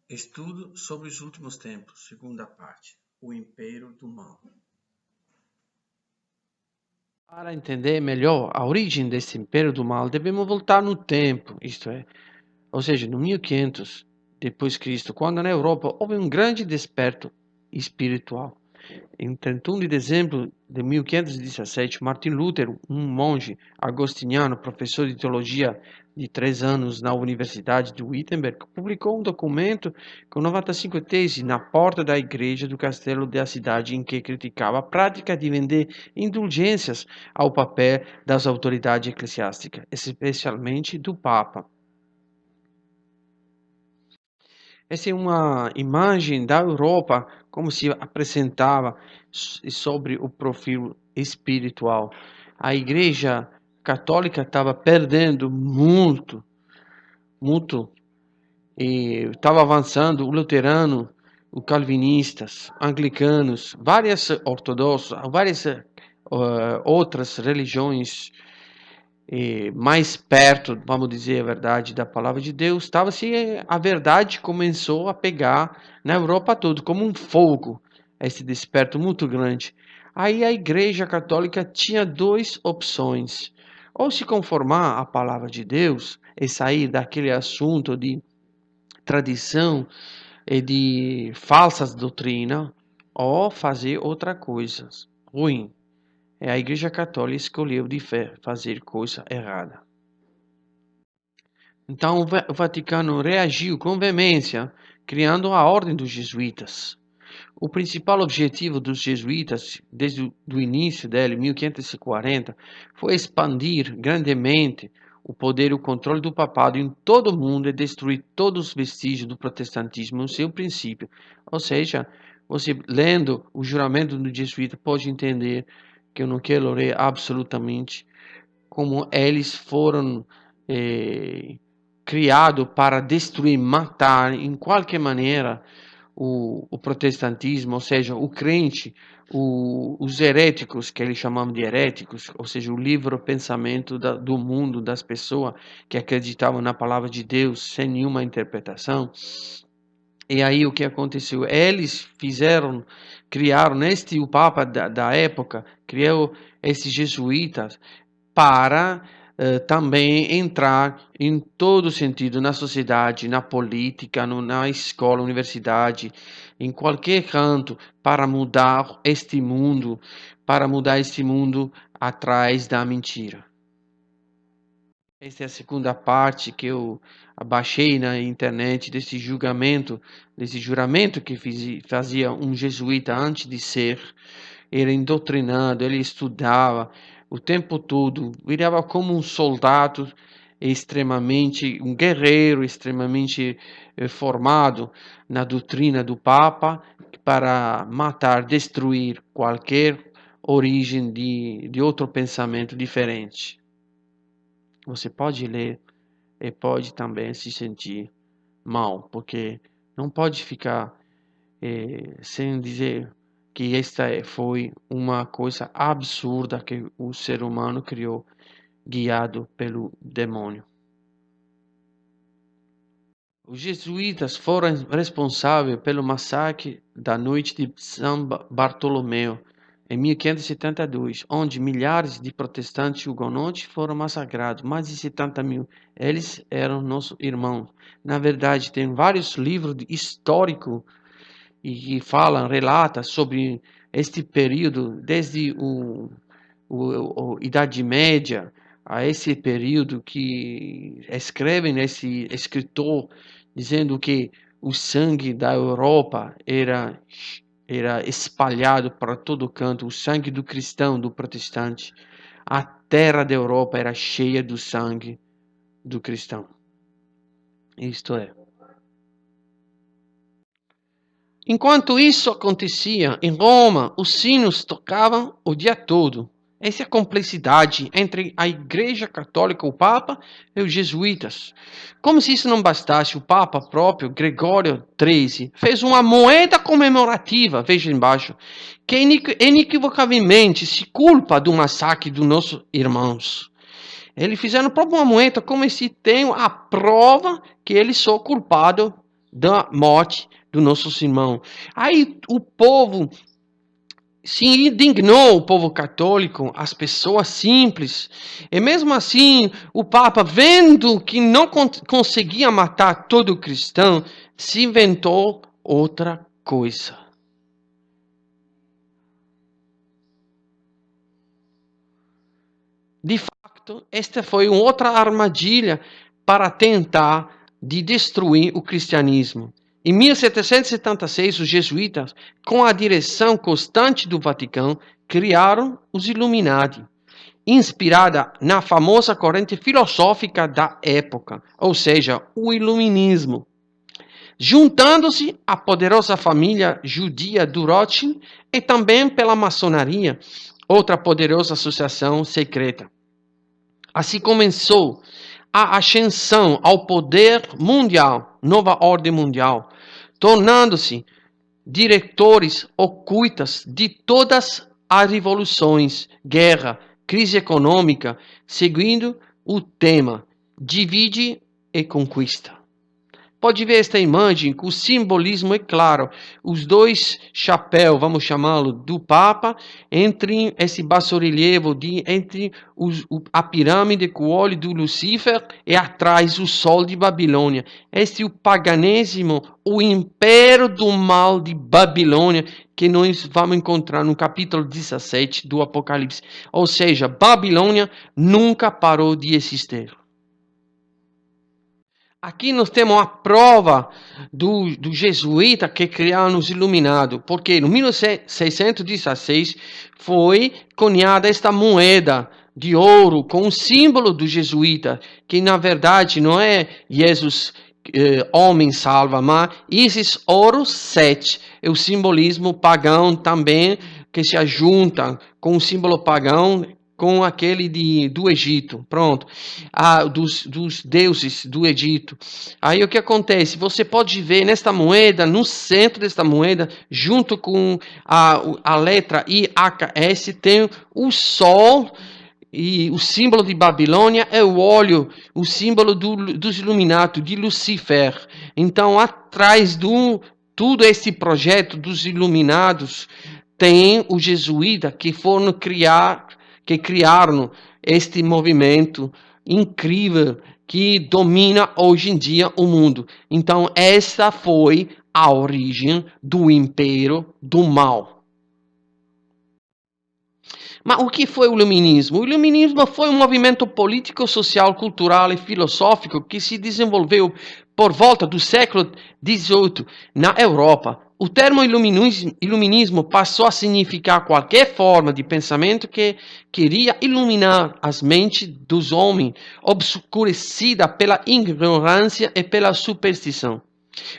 Estudo sobre os últimos tempos, segunda parte, o império do mal. Para entender melhor a origem desse império do mal, devemos voltar no tempo, isto é, ou seja, no 1500 depois de Cristo, quando na Europa houve um grande desperto espiritual. Em 31 de dezembro de 1517, Martin Luther, um monge agostiniano, professor de teologia de 3 anos na Universidade de Wittenberg, publicou um documento com 95 teses na porta da igreja do castelo da cidade em que criticava a prática de vender indulgências ao papel das autoridades eclesiásticas, especialmente do Papa. Essa é uma imagem da Europa como se apresentava sobre o perfil espiritual. A Igreja Católica estava perdendo muito, e estava avançando o luterano, os calvinistas, anglicanos, várias ortodoxos, várias outras religiões mais perto, vamos dizer a verdade, da palavra de Deus, a verdade começou a pegar na Europa toda, como um fogo, esse desperto muito grande. Aí a Igreja Católica tinha duas opções: ou se conformar à palavra de Deus e sair daquele assunto de tradição e de falsas doutrinas, ou fazer outra coisa ruim. A Igreja Católica escolheu de fazer coisa errada. Então o Vaticano reagiu com veemência, criando a Ordem dos Jesuítas. O principal objetivo dos jesuítas, desde o início dele, 1540, foi expandir grandemente o poder e o controle do papado em todo o mundo e destruir todos os vestígios do protestantismo no seu princípio. Ou seja, você lendo o juramento do jesuíta pode entender que eu não quero ler absolutamente como eles foram criados para destruir, matar, em qualquer maneira, o protestantismo, ou seja, o crente, os heréticos, que eles chamam de heréticos, ou seja, o livre pensamento do mundo, das pessoas que acreditavam na palavra de Deus sem nenhuma interpretação. E aí o que aconteceu? Eles criaram, o Papa da época, criou esses jesuítas para também entrar em todo sentido na sociedade, na política, na escola, universidade, em qualquer canto, para mudar este mundo atrás da mentira. Esta é a segunda parte que eu baixei na internet desse juramento que fazia um jesuíta antes de ser. Era doutrinado, ele estudava o tempo todo, virava como um soldado um guerreiro extremamente formado na doutrina do Papa para matar, destruir qualquer origem de outro pensamento diferente. Você pode ler e pode também se sentir mal, porque não pode ficar sem dizer que esta foi uma coisa absurda que o ser humano criou, guiado pelo demônio. Os jesuítas foram responsáveis pelo massacre da noite de São Bartolomeu, em 1572, onde milhares de protestantes hugonotes foram massacrados, mais de 70 mil. Eles eram nossos irmãos. Na verdade, tem vários livros históricos e relata sobre este período, desde a Idade Média a esse período, que escrevem nesse escritor dizendo que o sangue da Europa era espalhado para todo canto, o sangue do cristão, do protestante. A terra da Europa era cheia do sangue do cristão. Isto é. Enquanto isso acontecia, em Roma, os sinos tocavam o dia todo. Essa é a complexidade entre a Igreja Católica, o Papa e os jesuítas. Como se isso não bastasse, o Papa próprio, Gregório XIII, fez uma moeda comemorativa, veja embaixo, que inequivocavelmente se culpa do massacre dos nossos irmãos. Eles fizeram próprio uma moeda como se tem a prova que eles são culpados da morte do nosso irmão. Aí o povo se indignou, o povo católico, as pessoas simples. E mesmo assim, o Papa, vendo que não conseguia matar todo cristão, se inventou outra coisa. De fato, esta foi outra armadilha para tentar de destruir o cristianismo. Em 1776, os jesuítas, com a direção constante do Vaticano, criaram os Illuminati, inspirada na famosa corrente filosófica da época, ou seja, o iluminismo, juntando-se à poderosa família judia do Rothschild e também pela maçonaria, outra poderosa associação secreta. Assim começou a ascensão ao poder mundial, nova ordem mundial, tornando-se diretores ocultas de todas as revoluções, guerra, crise econômica, seguindo o tema divide e conquista. Pode ver esta imagem, que o simbolismo é claro. Os dois chapéus, vamos chamá-lo, do Papa, entre esse basso-relievo, entre a pirâmide com o olho do Lucifer e atrás o sol de Babilônia. Este é o paganismo, o império do mal de Babilônia, que nós vamos encontrar no capítulo 17 do Apocalipse. Ou seja, Babilônia nunca parou de existir. Aqui nós temos a prova do jesuíta que criaram os iluminados, porque em 1616 foi cunhada esta moeda de ouro com o símbolo do jesuíta, que na verdade não é Jesus homem salva, mas esses ouros 7 é o simbolismo pagão também que se ajunta com o símbolo pagão com aquele do Egito, pronto, dos deuses do Egito. Aí o que acontece? Você pode ver nesta moeda, no centro desta moeda, junto com a letra IHS, tem o sol, e o símbolo de Babilônia é o óleo, o símbolo dos Illuminati, de Lucifer. Então, atrás de tudo esse projeto dos Iluminados, tem os jesuítas que criaram este movimento incrível que domina hoje em dia o mundo. Então, essa foi a origem do império do mal. Mas o que foi o iluminismo? O iluminismo foi um movimento político, social, cultural e filosófico que se desenvolveu por volta do século XVIII na Europa. O termo iluminismo passou a significar qualquer forma de pensamento que queria iluminar as mentes dos homens, obscurecida pela ignorância e pela superstição,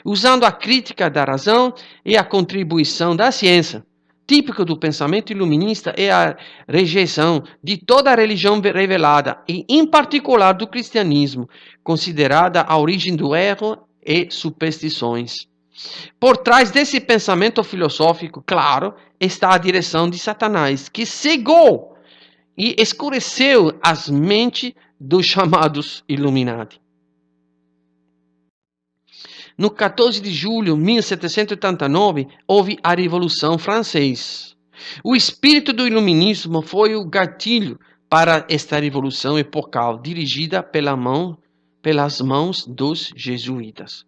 usando a crítica da razão e a contribuição da ciência. Típico do pensamento iluminista é a rejeição de toda a religião revelada e, em particular, do cristianismo, considerada a origem do erro e superstições. Por trás desse pensamento filosófico, claro, está a direção de Satanás, que cegou e escureceu as mentes dos chamados Illuminati. No 14 de julho de 1789, houve a Revolução Francesa. O espírito do iluminismo foi o gatilho para esta revolução epocal, dirigida pelas mãos dos jesuítas.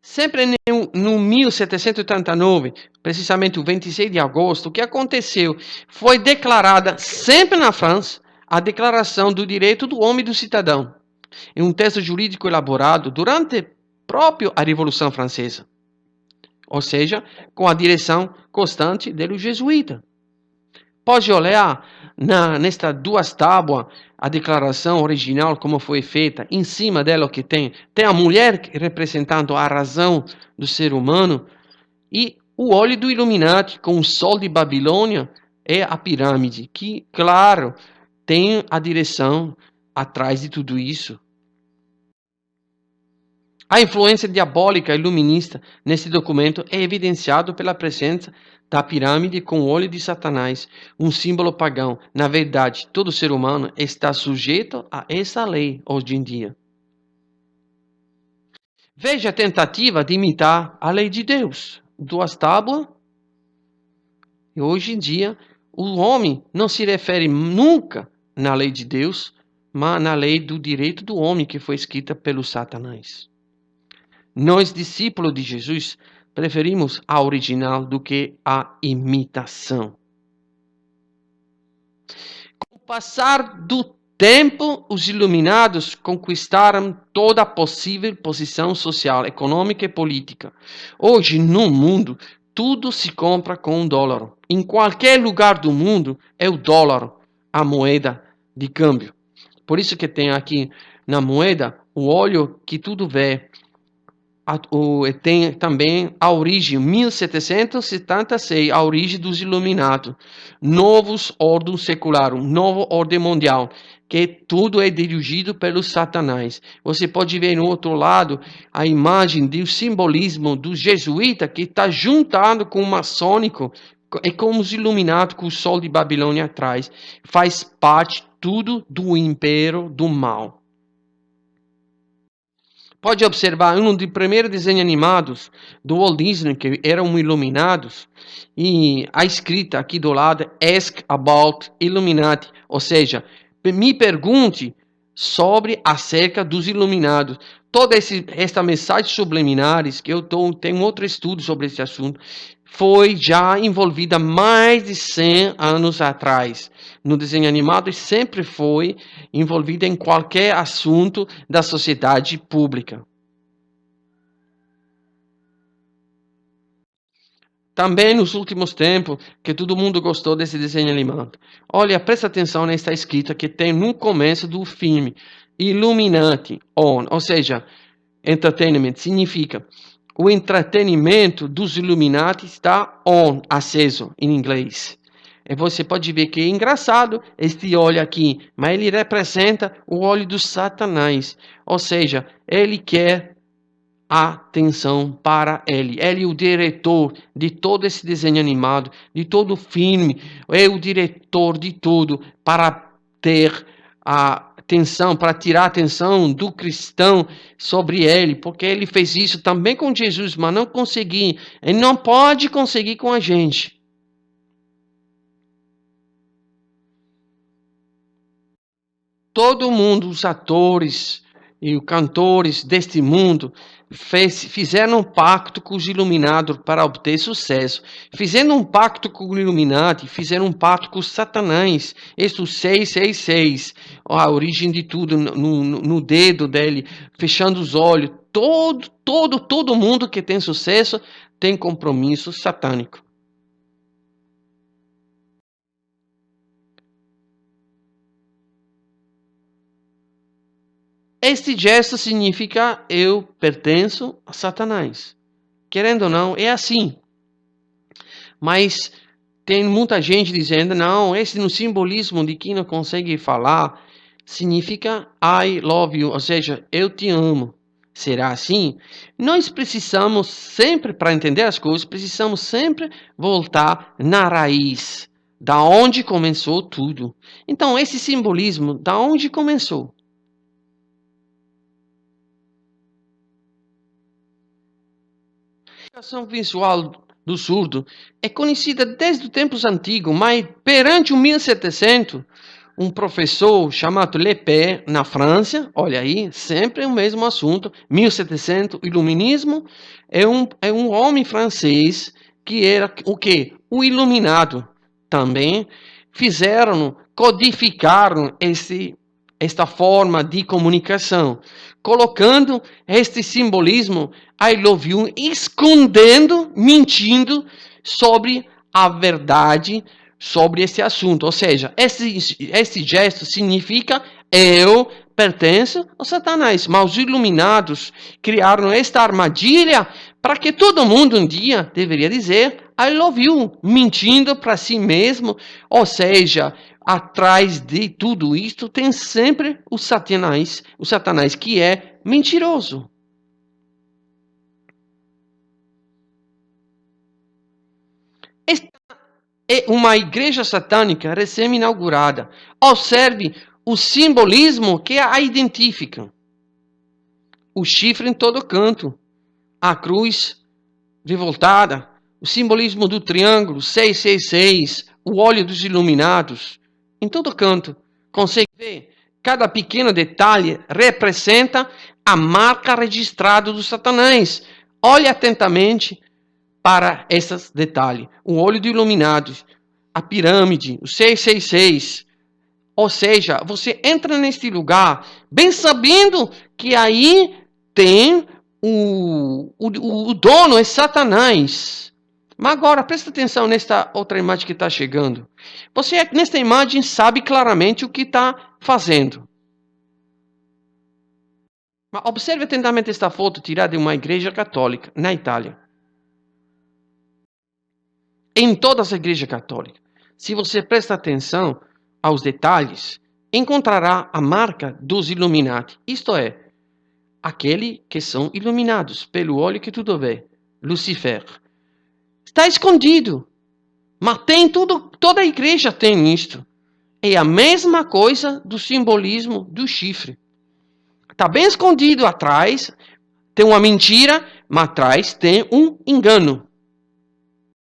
Sempre no 1789, precisamente o 26 de agosto, o que aconteceu? Foi declarada, sempre na França, a Declaração do Direito do Homem e do Cidadão, em um texto jurídico elaborado durante próprio a Revolução Francesa, ou seja, com a direção constante do jesuíta. Pode olhar nestas duas tábuas a declaração original, como foi feita. Em cima dela o que tem a mulher representando a razão do ser humano e o olho do Illuminati com o sol de Babilônia e a pirâmide, que, claro, tem a direção atrás de tudo isso. A influência diabólica iluminista nesse documento é evidenciado pela presença da pirâmide com o olho de Satanás, um símbolo pagão. Na verdade, todo ser humano está sujeito a essa lei hoje em dia. Veja a tentativa de imitar a lei de Deus. 2 tábuas. E hoje em dia, o homem não se refere nunca na lei de Deus, mas na lei do direito do homem que foi escrita pelo Satanás. Nós, discípulos de Jesus, preferimos a original do que a imitação. Com o passar do tempo, os iluminados conquistaram toda a possível posição social, econômica e política. Hoje, no mundo, tudo se compra com um dólar. Em qualquer lugar do mundo, é o dólar a moeda de câmbio. Por isso que tem aqui na moeda o óleo que tudo vê. Tem também a origem, 1776, a origem dos Iluminados, novos ordem secular, novo ordem mundial, que tudo é dirigido pelo Satanás. Você pode ver no outro lado a imagem do simbolismo dos jesuítas que está juntado com o maçônico e com os Iluminados, com o sol de Babilônia atrás. Faz parte tudo do império do mal. Pode observar um dos primeiros desenhos animados do Walt Disney, que eram iluminados, e a escrita aqui do lado, Ask About Illuminati, ou seja, me pergunte sobre acerca dos iluminados. Toda esta mensagem subliminares, que tenho outro estudo sobre esse assunto, foi já envolvida mais de 100 anos atrás. No desenho animado, e sempre foi envolvida em qualquer assunto da sociedade pública. Também nos últimos tempos, que todo mundo gostou desse desenho animado. Olha, presta atenção nesta escrita que tem no começo do filme. Illuminati on, ou seja, entertainment, significa o entretenimento dos Illuminati está on, aceso, em inglês. E você pode ver que é engraçado este olho aqui, mas ele representa o olho do Satanás. Ou seja, ele quer atenção para ele. Ele é o diretor de todo esse desenho animado, de todo o filme. É o diretor de tudo para ter a atenção, para tirar a atenção do cristão sobre ele, porque ele fez isso também com Jesus, mas não conseguiu. Ele não pode conseguir com a gente. Todo mundo, os atores e os cantores deste mundo, fizeram um pacto com os iluminados para obter sucesso. Fizeram um pacto com o Illuminati, fizeram um pacto com Satanás. Isso 666, a origem de tudo no dedo dele, fechando os olhos. Todo mundo que tem sucesso tem compromisso satânico. Este gesto significa eu pertenço a Satanás. Querendo ou não, é assim. Mas tem muita gente dizendo, não, esse no simbolismo de quem não consegue falar, significa I love you, ou seja, eu te amo. Será assim? Nós precisamos sempre, para entender as coisas, precisamos sempre voltar na raiz, da onde começou tudo. Então, esse simbolismo, da onde começou? A comunicação visual do surdo é conhecida desde os tempos antigos, mas perante o 1700, um professor chamado Lepé, na França, olha aí, sempre o mesmo assunto, 1700, iluminismo, é um homem francês que era o quê? O iluminado. Também codificaram esta forma de comunicação, colocando este simbolismo I love you, escondendo, mentindo sobre a verdade sobre esse assunto. Ou seja, esse gesto significa eu pertenço a Satanás. Mas os iluminados criaram esta armadilha para que todo mundo um dia deveria dizer I love you, mentindo para si mesmo. Ou seja, atrás de tudo isto tem sempre o Satanás que é mentiroso. Esta é uma igreja satânica recém-inaugurada. Observe o simbolismo que a identifica. o chifre em todo canto, a cruz revoltada, o simbolismo do triângulo 666, o óleo dos iluminados, em todo canto. Consegue ver? Cada pequeno detalhe representa a marca registrada do Satanás. Olhe atentamente para esses detalhes. O óleo dos iluminados, a pirâmide, o 666. Ou seja, você entra neste lugar bem sabendo que aí tem o dono é Satanás. Mas agora, presta atenção nesta outra imagem que está chegando. Você, nesta imagem, sabe claramente o que está fazendo. Mas observe atentamente esta foto tirada de uma igreja católica na Itália. Em todas as igrejas católicas, se você presta atenção aos detalhes, encontrará a marca dos Illuminati. Isto é, aqueles que são iluminados pelo olho que tudo vê, Lucifer. Está escondido, mas tem tudo, toda a igreja tem isto. É a mesma coisa do simbolismo do chifre. Está bem escondido atrás, tem uma mentira, mas atrás tem um engano.